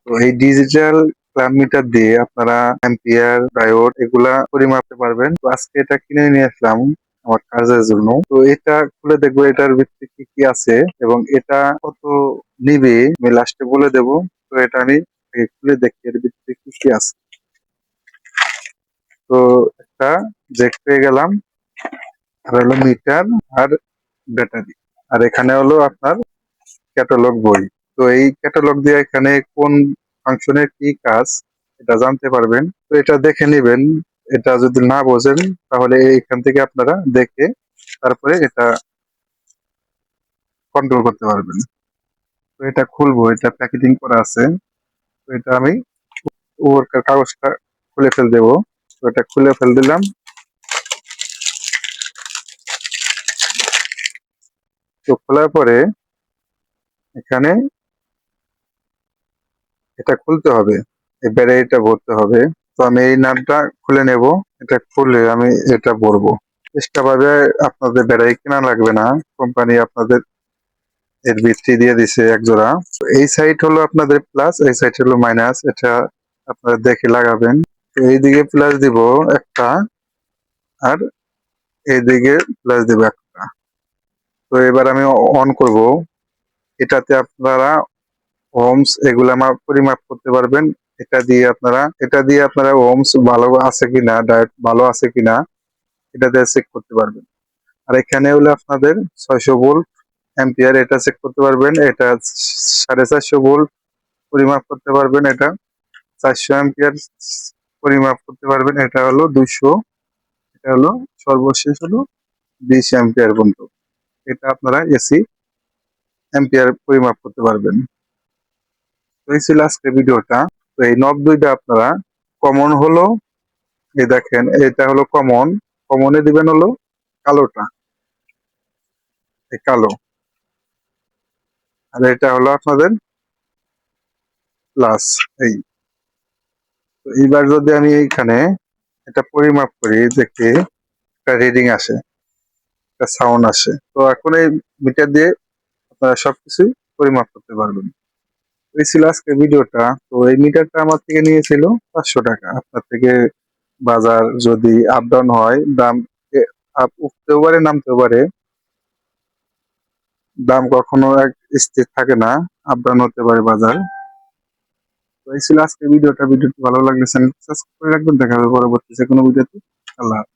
তো এই digital club metre দিয়ে আপনারা অ্যাম্পিয়ার, ডায়োড এগুলা পরিমাপতে পারবেন। তো আজকে এটা কিনে নিয়ে আসলাম আমার কাজের জন্য। তো এটা খুলে দেখবো এটার ভিতরে কি কি আছে এবং এটা কত নিবে আমি লাস্টে বলে দেবো। তো এটা আমি আগে খুলে দেখি এর ভিতরে কি কি আছে। তো একটা জ্যাক পেয়ে গেলাম, আর হলো মিটার আর ব্যাটারি, আর এখানে হলো আপনার ক্যাটালগ বই। তো এই ক্যাটালগ দিয়ে এখানে কোন ফাংশনের কি কাজ এটা জানতে পারবেন। তো এটা দেখে নেবেন। এটা যদি না বোঝেন তাহলে এখান থেকে আপনারা দেখে তারপরে এটা কন্ট্রোল করতে পারবেন। তো এটা খুলবো, এটা প্যাকেজিং করা আছে। তো এটা আমি ওর কাগজটা খুলে ফেল দেবো। তো এটা খুলে ফেল দিলাম। তো খোলার পরে এখানে এটা খুলতে হবে, এই ব্যাটারিটা ভরতে হবে। তো আমি এই নাটটা খুলে নেব। এটা খুলে আমি এটা ভরবো। চেষ্টা পাবে আপনাদের ব্যাটারি কেনা লাগবে না, কোম্পানি আপনাদের এর ভিত্তি দিয়ে দিছে এক জোড়া। তো এই সাইড হলো আপনাদের প্লাস, এই সাইড হলো মাইনাস, এটা আপনারা দেখে লাগাবেন। তো এইদিকে প্লাস দিব একটা, আর এইদিকে প্লাস দিব একটা। তো এবার আমি অন করব। এটাতে আপনারা ওহমস এগুলা পরিমাপ করতে পারবেন। এটা দিয়ে আপনারা ওহমস ভালো আছে কিনা, ডায়োড ভালো আছে কিনা এটাতে চেক করতে পারবেন। আর এখানে হলো আপনাদের 600 ভোল্ট অ্যাম্পিয়ার, এটা চেক করতে পারবেন। এটা 450 ভোল্ট পরিমাপ করতে পারবেন। এটা 400 অ্যাম্পিয়ার পরিমাপ করতে পারবেন। এটা হলো 200, এটা হলো সর্বশেষ হলো 20 অ্যাম্পিয়ার পর্যন্ত। এটা আপনারা এসি অ্যাম্পিয়ার পরিমাপ করতে পারবেন। তো এই ছিল আজকের ভিডিওটা। তো এই নব দুইটা আপনারা কমন হলো, এই দেখেন এটা হলো কমন, কমনে দিবেন হলো কালোটা, এই কালো। আর এটা হলো আপনাদের প্লাস। এই তো এইবার যদি আমি এইখানে এটা পরিমাপ করি, দেখি একটা রিডিং আসে, একটা সাউন্ড আসে। তো এখন এই মিটার দিয়ে আপনারা সবকিছু পরিমাপ করতে পারবেন। এই ছিল আজকের ভিডিওটা। তো এই মিটারটা আমার থেকে নিয়েছিল 500 টাকা। আপনার থেকে বাজার যদি আপ ডাউন হয়, দাম উঠতেও পারে নামতেও পারে, দাম কখনো এক স্থির থাকে না, আপ ডাউন হতে পারে বাজার। তো এই ছিল আজকের ভিডিওটা। ভিডিওটি ভালো লাগলে চ্যানেল সাবস্ক্রাইব করে রাখবেন। দেখা হবে পরবর্তী যে কোনো ভিডিওতে। আল্লাহ হাফেজ।